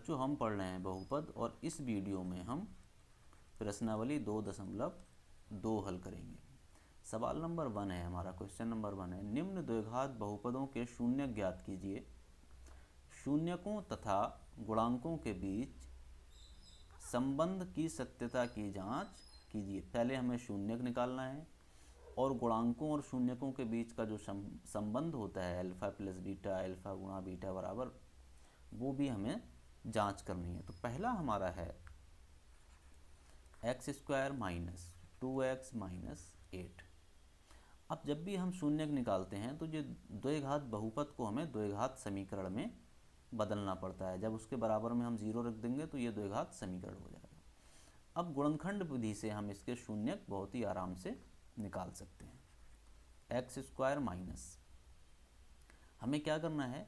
बच्चों हम पढ़ रहे हैं बहुपद और इस वीडियो में हम प्रश्नावली 2.2 हल करेंगे। सवाल नंबर 1 है हमारा, क्वेश्चन नंबर 1 है, निम्न द्विघात बहुपदों के शून्य ज्ञात कीजिए। शून्यकों तथा गुणांकों के बीच संबंध की सत्यता की जांच कीजिए। पहले हमें शून्यक निकालना है और गुणांकों और शून्यकों के बीच का जो संबंध होता है अल्फा प्लस बीटा, अल्फा गुणा बीटा बराबर, वो भी हमें जांच करनी है। तो पहला हमारा है x square minus 2x minus 8। अब जब भी हम शून्यक निकालते हैं तो जो द्विघात बहुपद को हमें द्विघात समीकरण में बदलना पड़ता है। जब उसके बराबर में हम 0 रख देंगे तो ये द्विघात समीकरण हो जाएगा। अब गुणनखंड विधि से हम इसके शून्यक बहुत ही आराम से निकाल सकते हैं। एक्स स्क्वायर माइनस, हमें क्या करना है,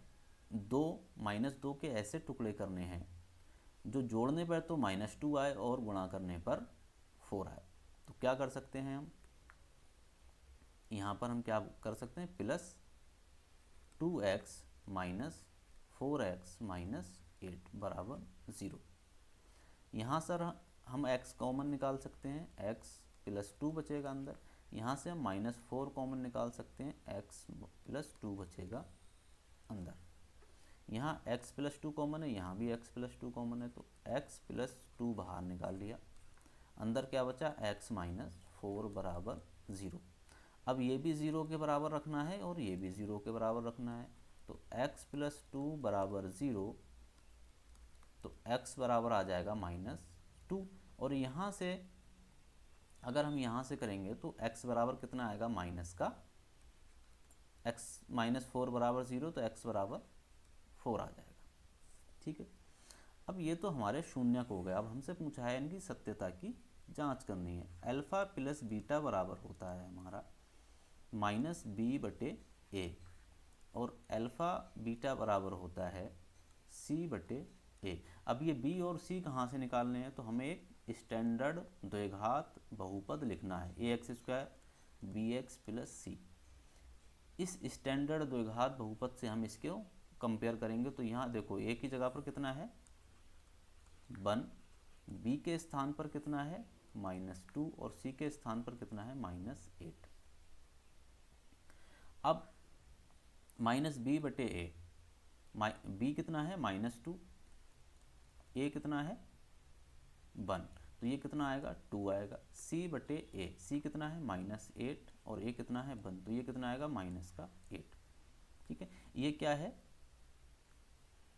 2 के ऐसे टुकड़े करने हैं जो जोड़ने पर तो -2 आए और गुणा करने पर 4 आए। तो क्या कर सकते हैं हम, यहाँ पर हम क्या कर सकते हैं, plus 2x minus 4x minus 8 बराबर 0। यहाँ सर हम x कॉमन निकाल सकते हैं, x प्लस 2 बचेगा अंदर। यहाँ से हम -4 कॉमन निकाल सकते हैं, x प्लस 2 बचेगा अंदर। यहाँ x प्लस 2 कॉमन है, यहाँ भी x प्लस 2 कॉमन है, तो x प्लस 2 बाहर निकाल लिया। अंदर क्या बचा, x माइनस 4 बराबर 0। अब ये भी 0 के बराबर रखना है और ये भी 0 के बराबर रखना है। तो x प्लस 2 बराबर 0, तो x बराबर आ जाएगा -2। और यहाँ से अगर हम यहाँ से करेंगे तो x बराबर कितना आएगा, माइनस का x माइनस 4 बराबर 0, तो x बराबर 4 आ जाएगा। ठीक है, अब ये तो हमारे शून्यक हो गए। अब हमसे पूछा है इनकी सत्यता की जांच करनी है। अल्फा प्लस बीटा बराबर होता है हमारा -b/a और अल्फा बीटा बराबर होता है c/a। अब ये b और c कहाँ से निकालने हैं, तो हमें एक स्टैंडर्ड द्विघात बहुपद लिखना है, ax square bx plus c। इस स्टैंडर्ड द्विघात बहुपद से हम इसको कंपेयर करेंगे। तो यहाँ देखो a की जगह पर कितना है 1, b के स्थान पर कितना है -2 और c के स्थान पर कितना है -8। अब -b/a, b कितना है -2, a कितना है 1, तो ये कितना आएगा 2 आएगा। c/a, c कितना है -8 और a कितना है 1, तो ये कितना आएगा -8। ठीक है, ये क्या है,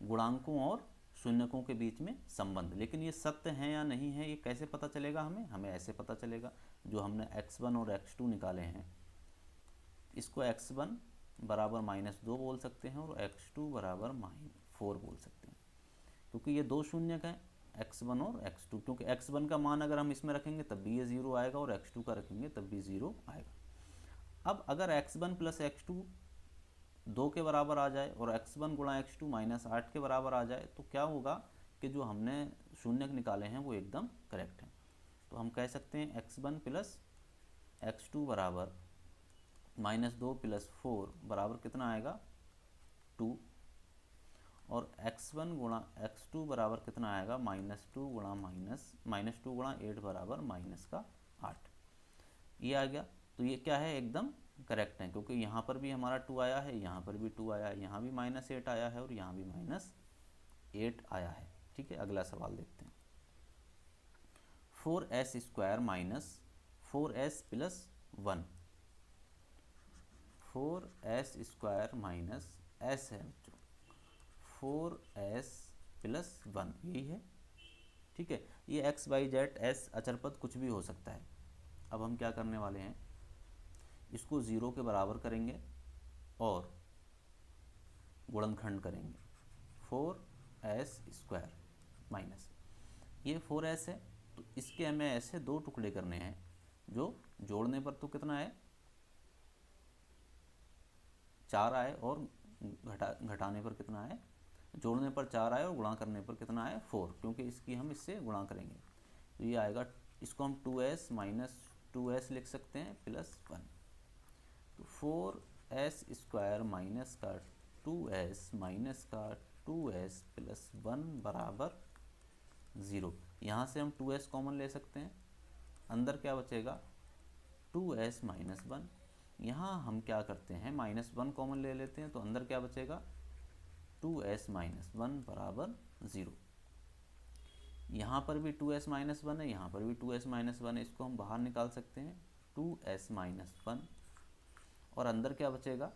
गुणांकों और शून्यकों के बीच में संबंध। लेकिन ये सत्य है या नहीं है, ये कैसे पता चलेगा, हमें ऐसे पता चलेगा। जो हमने x1 और x2 निकाले हैं, इसको x1 बराबर -2 बोल सकते हैं और x2 बराबर -4 बोल सकते हैं, क्योंकि ये दो शून्यक हैं, x1 और x2। क्योंकि x1 का मान अगर हम इसमें रखेंगे तब भी ये 0 आएगा और x2 का रखेंगे तब भी 0 आएगा। अब अगर x1 प्लस x2 2 के बराबर आ जाए और x1 गुणा x2 -8 के बराबर आ जाए, तो क्या होगा कि जो हमने शून्यक निकाले हैं वो एकदम करेक्ट हैं। तो हम कह सकते हैं x1 प्लस x2 बराबर -2 प्लस 4 बराबर कितना आएगा 2, और x1 गुणा x2 बराबर कितना आएगा -2 गुणा 8 बराबर -8। ये आ गया। तो ये क्या है, एकदम करेक्ट है, क्योंकि यहाँ पर भी हमारा 2 आया है, यहाँ पर भी 2 आया है, यहाँ भी -8 आया है और यहाँ भी -8 आया है। ठीक है, अगला सवाल देखते हैं। 4s square minus 4s plus 1, 4s square minus s है बच्चों, 4s प्लस 1 यही है। ठीक है, ये x y z s अचर पद कुछ भी हो सकता है। अब हम क्या करने वाले हैं, इसको 0 के बराबर करेंगे और गुणनखंड करेंगे। 4s स्क्वायर माइनस, ये 4s है तो इसके हमें ऐसे दो टुकड़े करने हैं जो जोड़ने पर तो कितना है 4 आए और घटाने पर कितना है, जोड़ने पर 4 आए और गुणा करने पर कितना है 4, क्योंकि इसकी हम इससे गुणा करेंगे। तो ये आएगा, इसको हम 2s माइनस 2s लिख सकते हैं प्लस 1। तो 4s स्क्वायर माइनस का 2s माइनस का 2s प्लस 1 बराबर 0। यहाँ से हम 2s कॉमन ले सकते हैं, अंदर क्या बचेगा 2s माइनस 1। यहाँ हम क्या करते हैं -1 कॉमन ले लेते हैं, तो अंदर क्या बचेगा 2s माइनस 1 बराबर 0। यहाँ पर भी 2s माइनस 1 है, यहाँ पर भी 2s माइनस 1 है, इसको हम बाहर निकाल सकते हैं 2s माइनस 1, और अंदर क्या बचेगा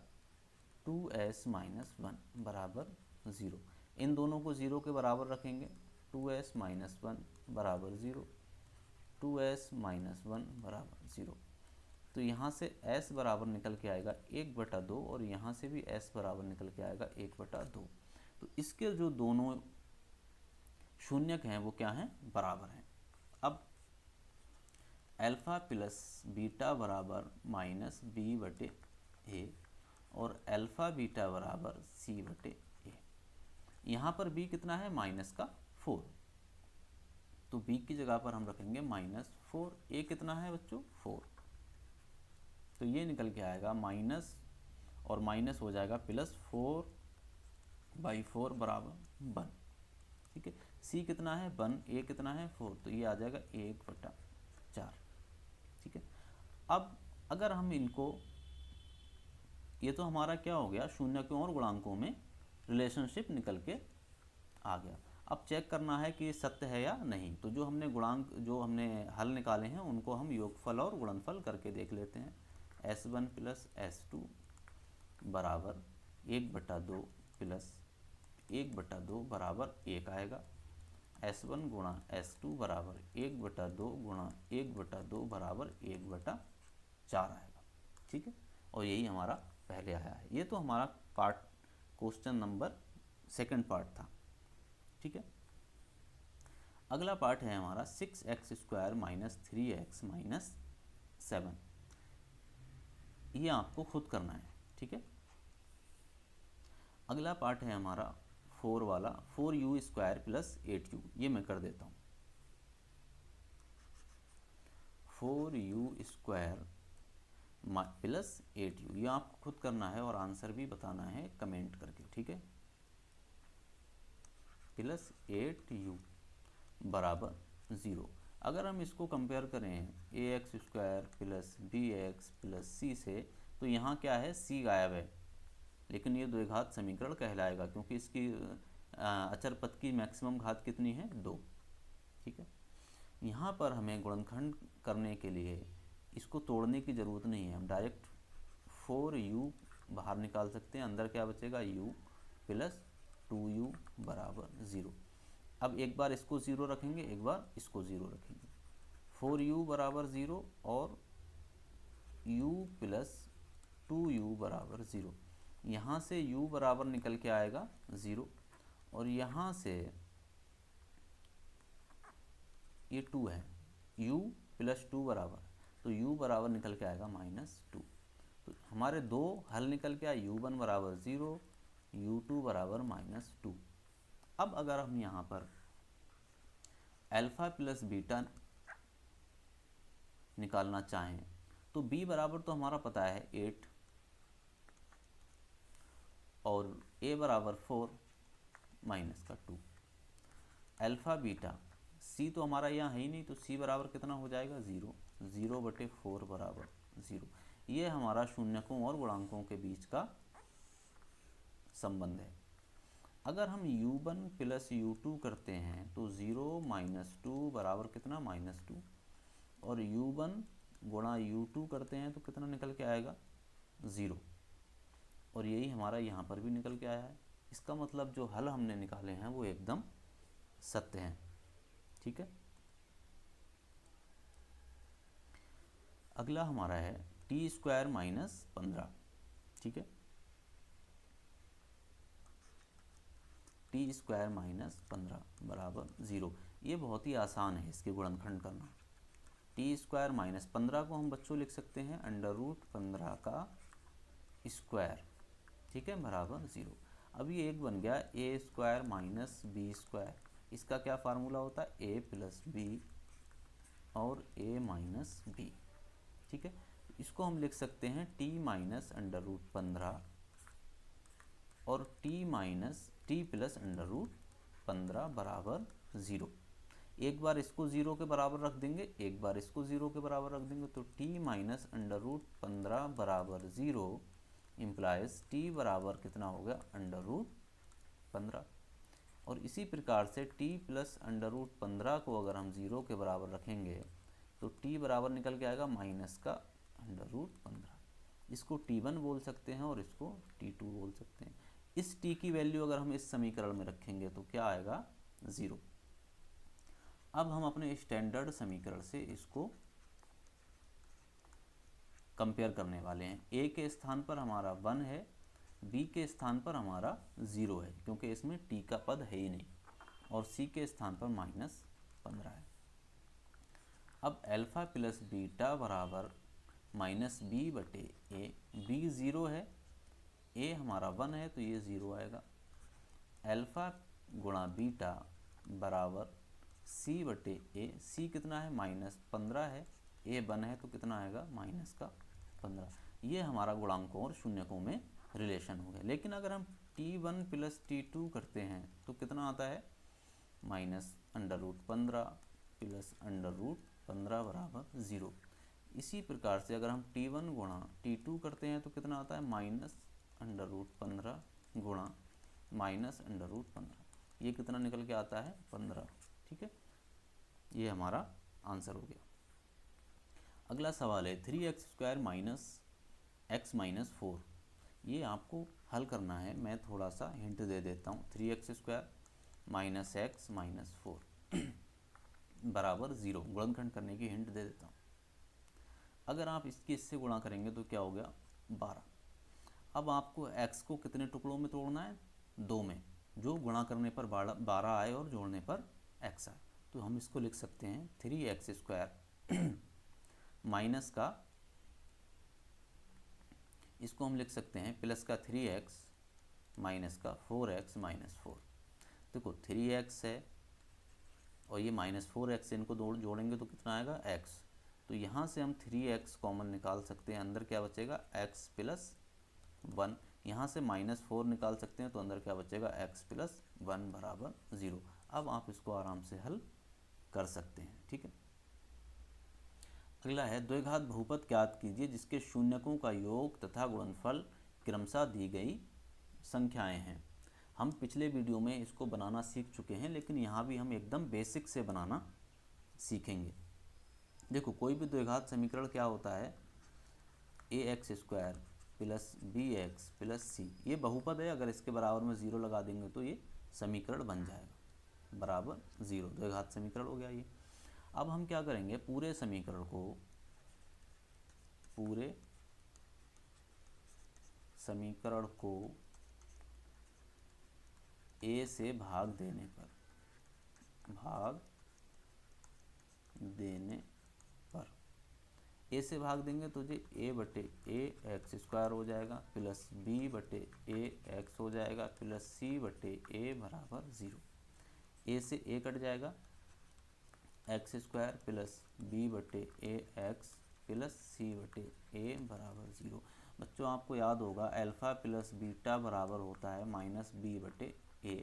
2s माइनस 1 बराबर 0। इन दोनों को 0 के बराबर रखेंगे, 2s माइनस 1 बराबर 0, 2s माइनस 1 बराबर 0। तो यहाँ से s बराबर निकल के आएगा 1/2, और यहाँ से भी s बराबर निकल के आएगा 1/2। तो इसके जो दोनों शून्यक हैं वो क्या हैं, बराबर हैं। अब अल्फ़ा प्लस बीटा बराबर -b/a और अल्फ़ा बीटा बराबर c/a। यहाँ पर b कितना है -4, तो b की जगह पर हम रखेंगे -4। a कितना है बच्चों 4, तो ये निकल के आएगा माइनस और माइनस हो जाएगा +4/4 बराबर 1। ठीक है, c कितना है 1, a कितना है 4, तो ये आ जाएगा 1/4। ठीक है, अब अगर हम इनको, ये तो हमारा क्या हो गया शून्यकों और गुणांकों में रिलेशनशिप निकल के आ गया। अब चेक करना है कि ये सत्य है या नहीं, तो जो हमने गुणांक, जो हमने हल निकाले हैं उनको हम योगफल और गुणनफल करके देख लेते हैं। s1 प्लस s2 बराबर 1/2 प्लस 1/2 बराबर 1 आएगा। s1 गुणा s2 बराबर 1/2 गुणा 1/2 बराबर 1/4 आएगा। ठीक है, और यही हमारा पहले आया है। ये तो हमारा part question number second part था। ठीक है, अगला पार्ट है हमारा 6x² माइनस 3x माइनस 7। ये आपको खुद करना है। ठीक है, अगला पार्ट है हमारा 4 वाला, 4u² प्लस 8u। ये मैं कर देता हूँ, 4u² प्लस 8u। ये आपको खुद करना है और आंसर भी बताना है कमेंट करके। ठीक है, प्लस 8u बराबर 0। अगर हम इसको कंपेयर करें ax² plus bx plus c से, तो यहाँ क्या है c गायब है, लेकिन ये द्विघात समीकरण कहलाएगा क्योंकि इसकी अचर पद की मैक्सिमम घात कितनी है 2। ठीक है, यहाँ पर हमें गुणनखंड करने के लिए इसको तोड़ने की ज़रूरत नहीं है, हम डायरेक्ट 4u बाहर निकाल सकते हैं, अंदर क्या बचेगा u प्लस 2u बराबर 0। अब एक बार इसको 0 रखेंगे, एक बार इसको 0 रखेंगे, 4u बराबर 0 और u प्लस 2u बराबर 0। यहाँ से u बराबर निकल के आएगा 0, और यहाँ से ये 2 है, u प्लस 2 बराबर, तो u बराबर निकल के आएगा -2। तो हमारे दो हल निकल के आए, u1 बराबर 0, u2 बराबर -2। अब अगर हम यहाँ पर अल्फ़ा प्लस बीटा निकालना चाहें, तो b बराबर तो हमारा पता है 8 और a बराबर 4 माइनस का 2। अल्फ़ा बीटा c तो हमारा यहाँ है ही नहीं, तो c बराबर कितना हो जाएगा 0, 0/4 बराबर 0। ये हमारा शून्यकों और गुणांकों के बीच का संबंध है। अगर हम u1 प्लस u2 करते हैं तो 0 - 2 बराबर कितना -2, और u1 गुणा u2 करते हैं तो कितना निकल के आएगा 0, और यही हमारा यहाँ पर भी निकल के आया है। इसका मतलब जो हल हमने निकाले हैं वो एकदम सत्य हैं। ठीक है, अगला हमारा है t² - 15। ठीक है, t² - 15 बराबर 0। ये बहुत ही आसान है इसके गुणनखंड करना। t² - 15 को हम बच्चों लिख सकते हैं √15 का स्क्वायर। ठीक है, बराबर 0। अब ये एक बन गया a² - b²। इसका क्या फार्मूला होता है a प्लस b और a माइनस b। ठीक है, इसको हम लिख सकते हैं t - √15 और t t plus under root 15 बराबर 0। एक बार इसको 0 के बराबर रख देंगे, एक बार इसको 0 के बराबर रख देंगे, तो t माइनस अंडर रूट 15 बराबर 0 इम्प्लाइज t बराबर कितना हो गया, अंडर रूट 15। और इसी प्रकार से t प्लस अंडर रूट 15 को अगर हम 0 के बराबर रखेंगे तो t बराबर निकल के आएगा माइनस का अंडर रूट 15। इसको t1 बोल सकते हैं और इसको t2 बोल सकते हैं। इस t की वैल्यू अगर हम इस समीकरण में रखेंगे तो क्या आएगा, 0। अब हम अपने स्टैंडर्ड समीकरण से इसको कंपेयर करने वाले हैं। a के स्थान पर हमारा 1 है, b के स्थान पर हमारा 0 है क्योंकि इसमें t का पद है ही नहीं, और c के स्थान पर माइनस 15 है। अब अल्फ़ा प्लस बीटा बराबर माइनस बी बटे ए, बी 0 है, ए हमारा 1 है तो ये 0 आएगा। अल्फ़ा गुणा बीटा बराबर सी बटे ए, सी कितना है, माइनस 15 है, ए 1 है तो कितना आएगा, माइनस का 15। ये हमारा गुणांकों और शून्यकों में रिलेशन हो गया। लेकिन अगर हम t1 प्लस t2 करते हैं तो कितना आता है, minus under root 15 plus under root 15 बराबर 0। इसी प्रकार से अगर हम t1 गुणा t2 करते हैं तो कितना आता है, माइनस अंडर रूट 15 गुणा माइनस अंडर रूट 15। ये कितना निकल के आता है, 15। ठीक है, ये हमारा आंसर हो गया। अगला सवाल है 3x² माइनस एक्स माइनस 4। ये आपको हल करना है, मैं थोड़ा सा हिंट दे देता हूँ। 3x² माइनस एक्स माइनस 4 बराबर 0, गुणनखंड करने की हिंट दे देता हूँ। अगर आप इससे गुणा करेंगे तो क्या हो गया, 12। अब आपको x को कितने टुकड़ों में तोड़ना है, 2 में, जो गुणा करने पर 12 आए और जोड़ने पर x आए। तो हम इसको लिख सकते हैं 3x² माइनस का, इसको हम लिख सकते हैं प्लस का 3x माइनस का 4x माइनस 4। देखो 3x है और ये माइनस 4x, इनको जोड़ेंगे तो कितना आएगा, x। तो यहाँ से हम 3x कॉमन निकाल सकते हैं, अंदर क्या बचेगा, x प्लस 1। यहाँ से माइनस 4 निकाल सकते हैं तो अंदर क्या बचेगा, x प्लस 1 बराबर 0। अब आप इसको आराम से हल कर सकते हैं। ठीक है, अगला है द्विघात बहुपद ज्ञात कीजिए जिसके शून्यकों का योग तथा गुणनफल क्रमशः दी गई संख्याएं हैं। हम पिछले वीडियो में इसको बनाना सीख चुके हैं, लेकिन यहाँ भी हम एकदम बेसिक से बनाना सीखेंगे। देखो कोई भी द्विघात समीकरण क्या होता है, ax² plus bx plus c, ये बहुपद है। अगर इसके बराबर में 0 लगा देंगे तो ये समीकरण बन जाएगा बराबर 0, द्विघात समीकरण हो गया ये। अब हम क्या करेंगे, पूरे समीकरण को a से भाग देने पर a से भाग देंगे तो ये a बटे ax² हो जाएगा प्लस b बटे ax हो जाएगा प्लस c बटे a बराबर 0। a से a कट जाएगा, x² प्लस b बटे ax प्लस c बटे a बराबर 0। बच्चों आपको याद होगा अल्फ़ा प्लस बीटा बराबर होता है माइनस b बटे a,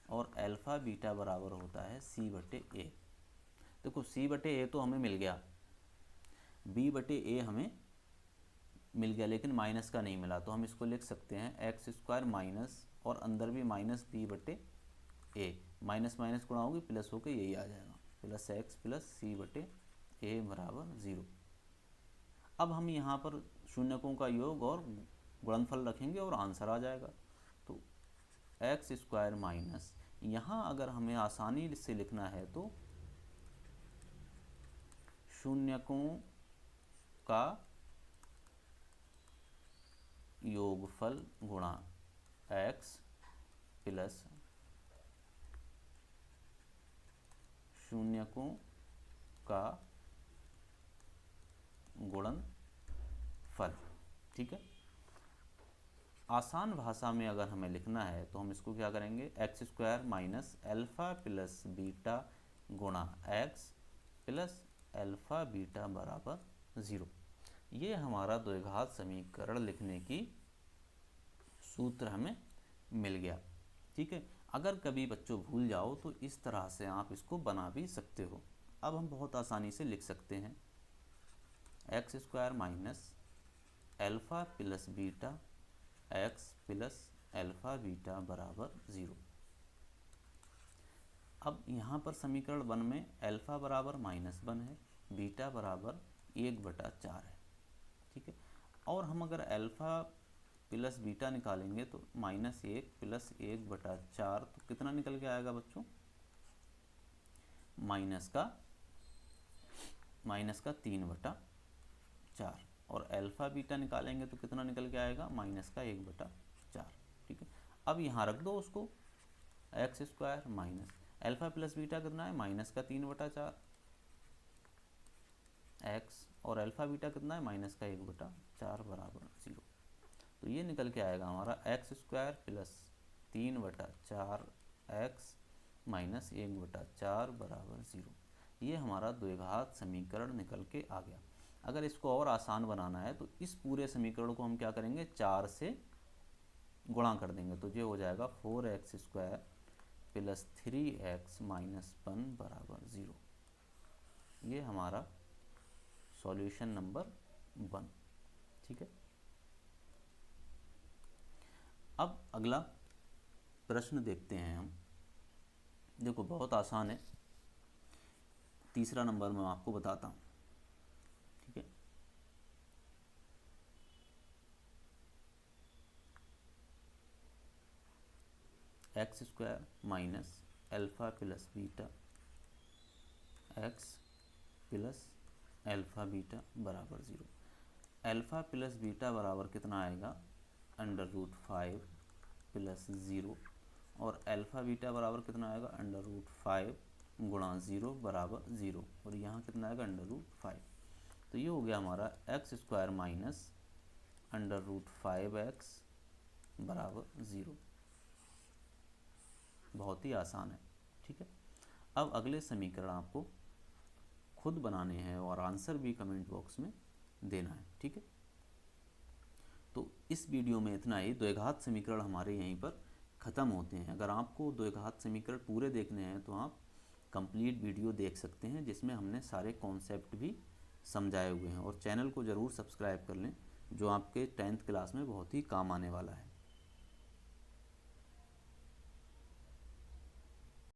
और अल्फ़ा बीटा बराबर होता है c बटे a। देखो c बटे a तो हमें मिल गया, b बटे a हमें मिल गया, लेकिन माइनस का नहीं मिला। तो हम इसको लिख सकते हैं x² माइनस और अंदर भी माइनस b बटे a, माइनस माइनस गुणा होगी प्लस होकर यही आ जाएगा, प्लस x प्लस c बटे a बराबर 0। अब हम यहाँ पर शून्यकों का योग और गुणनफल रखेंगे और आंसर आ जाएगा। तो x² माइनस, यहाँ अगर हमें आसानी से लिखना है तो शून्यकों का योगफल गुणा x प्लस शून्यकों का गुणनफल। ठीक है, आसान भाषा में अगर हमें लिखना है तो हम इसको क्या करेंगे, x² minus alpha plus beta गुणा x प्लस अल्फ़ा बीटा बराबर 0। ये हमारा द्विघात समीकरण लिखने की सूत्र हमें मिल गया। ठीक। ठीक है। अगर कभी बच्चों भूल जाओ तो इस तरह से आप इसको बना भी सकते हो। अब हम बहुत आसानी से लिख सकते हैं x square minus alpha plus beta x plus alpha beta बराबर 0। अब यहाँ पर समीकरण 1 में एल्फ़ा बराबर -1 है, बीटा बराबर 1/4 है, ठीक है। और हम अगर एल्फ़ा प्लस बीटा निकालेंगे तो -1 प्लस 1/4 तो कितना निकल के आएगा बच्चों? माइनस का 3/4। और एल्फ़ा बीटा निकालेंगे तो कितना निकल के आएगा? -1/4, ठीक है। अब यहाँ रख दो उसको, x square minus alpha plus beta कितना है? -3/4 एक्स, और एल्फ़ा बीटा कितना है? -1/4 बराबर 0। तो ये निकल के आएगा हमारा x square plus 3/4 x minus 1/4 बराबर 0। ये हमारा द्विघात समीकरण निकल के आ गया। अगर इसको और आसान बनाना है तो इस पूरे समीकरण को हम क्या करेंगे? 4 से गुणा कर देंगे, तो ये हो जाएगा 4x square plus 3x minus 1 बराबर 0। ये हमारा सॉल्यूशन नंबर 1, ठीक है। अब अगला प्रश्न देखते हैं हम। देखो बहुत आसान है, तीसरा नंबर मैं आपको बताता हूँ, ठीक है। X square minus alpha plus beta x plus alpha beta बराबर 0। एल्फ़ा प्लस बीटा बराबर कितना आएगा? √5 प्लस 0। और एल्फ़ा बीटा बराबर कितना आएगा? √5 गुणा 0 बराबर 0। और यहाँ कितना आएगा? √5। तो ये हो गया हमारा एक्स स्क्वायर माइनस √5x बराबर 0। बहुत ही आसान है, ठीक है। अब अगले समीकरण आपको खुद बनाने हैं और आंसर भी कमेंट बॉक्स में देना है, ठीक है। तो इस वीडियो में इतना ही। द्विघात समीकरण हमारे यहीं पर ख़त्म होते हैं। अगर आपको द्विघात समीकरण पूरे देखने हैं तो आप कंप्लीट वीडियो देख सकते हैं, जिसमें हमने सारे कॉन्सेप्ट भी समझाए हुए हैं। और चैनल को ज़रूर सब्सक्राइब कर लें, जो आपके 10th क्लास में बहुत ही काम आने वाला है।